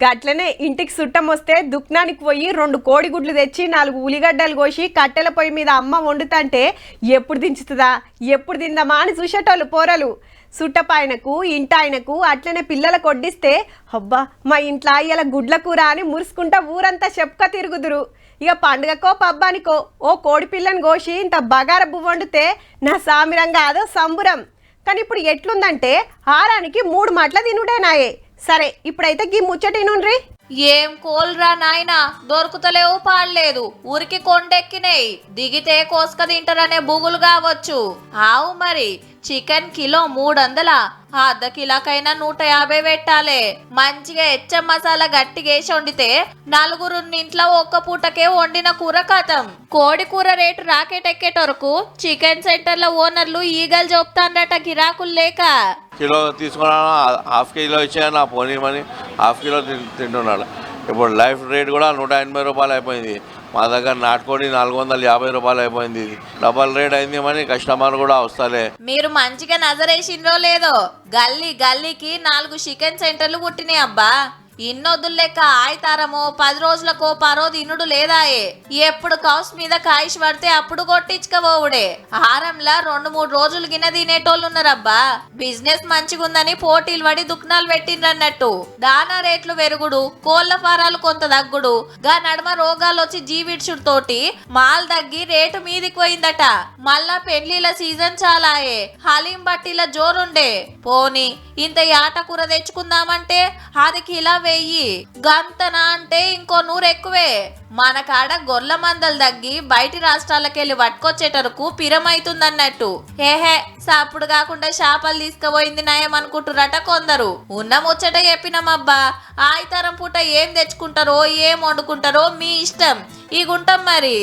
గట్లనే ఇంటికి సుట్టం వస్తే దుక్నానికి పోయి 2 కోడిగుడ్లు తెచ్చి 4 ఉల్లిగడ్డలు కోసి కట్టెల పొయ్యి మీద అమ్మ వండుతంటే ఎప్పుడు దించుతుందా ఎప్పుడు తిందామా అని చూసేటోళ్ళు పోరలు. సుట్టపాయనకు ఇంటాయనకు అట్లనే పిల్లలకు వడ్డిస్తే అబ్బా మా ఇంట్లో ఇలా గుడ్ల కూర అని మురుసుకుంటా ఊరంతా చెప్పుక తిరుగుదురు. ఇక పండుగకో పబ్బానికో ఓ కోడి పిల్లని కోసి ఇంత బగార బువ్వ వండితే నా సామిరంగా అదో సంబురం. కానీ ఇప్పుడు ఎట్లుందంటే ఆరానికి 3 మాటల తినుడేనాయే. సరే ఇప్పుడైతే గీ ముచ్చటినుండ్రి. ఏం కోల్రా నాయనా, దొరుకుతలేవు పాడలేదు, ఊరికి కొండెక్కినాయి, దిగితే కోసుక తింటారనే బుగులు కావచ్చు. ఆవు మరి చికెన్ కిలో 300, అర్ధ కిలోకైనా 150 పెట్టాలి. మంచిగా ఎచ్చం మసాలా గట్టిగేసి వండితే 4 ఇంట్లో ఒక్క పూటకే వండిన కూర కథం. కోడి కూర రేటు రాకెట్ ఎక్కేటొరకు చికెన్ సెంటర్ల ఓనర్లు ఈగలు చెప్తాండట గిరాకులు లేక. కిలో తీసుకున్నాను, హాఫ్ కిలో ఇచ్చాను, నా పోనీమని హాఫ్ కిలో తింటున్నాడు. ఇప్పుడు లైఫ్ రేట్ కూడా 180 రూపాయలు అయిపోయింది. మా దగ్గర నాటుకోడి 450 రూపాయలు అయిపోయింది. డబల్ రేట్ అయింది అని కస్టమర్ కూడా వస్తలే. మీరు మంచిగా నజరేసిండ్రో లేదో, గల్లీ గల్లీకి 4 చికెన్ సెంటర్లు పుట్టినాయి అబ్బా. ఇన్నొద్దులు లెక్క ఆయితారమో 10 రోజులకో పరో తినుడు లేదాయే. ఎప్పుడు కౌస్ మీద కాయిష్ పడితే అప్పుడు కొట్టించుకోవుడే. ఆరంలా 2-3 రోజులు గిన తినేటోళ్ళు ఉన్నారబ్బా. బిజినెస్ మంచిగుందని పోటీలు పడి దుక్నాలు పెట్టిండ్రన్నట్టు. దానా రేట్లు పెరుగుడు, కోళ్ల ఫారాలు కొంత తగ్గుడు, గా నడుమ రోగాలు వచ్చి జీవిడ్చుడు తోటి మాల్ తగ్గి రేటు మీదికి పోయిందట. మళ్ళా పెళ్లిల సీజన్ చాలాయే, హలీం బట్టీల జోరుండే. పోని ఇంత యాట కూర తెచ్చుకుందామంటే అది కిలా 1000, గంతన అంటే ఇంకో 100 ఎక్కువే. మన కాడ గొర్రెల మందలు తగ్గి బయటి రాష్ట్రాలకెళ్ళి పట్టుకొచ్చేటరకు పిరమైతుందన్నట్టు. ఏహే సాపుడు కాకుండా చేపలు తీసుకుపోయింది నయం అనుకుంటురట కొందరు. ఉన్న ముచ్చట చెప్పినమబ్బా. ఆయితరం పూట ఏం తెచ్చుకుంటారో ఏం వండుకుంటారో మీ ఇష్టం. ఈ గుంటాం మరి.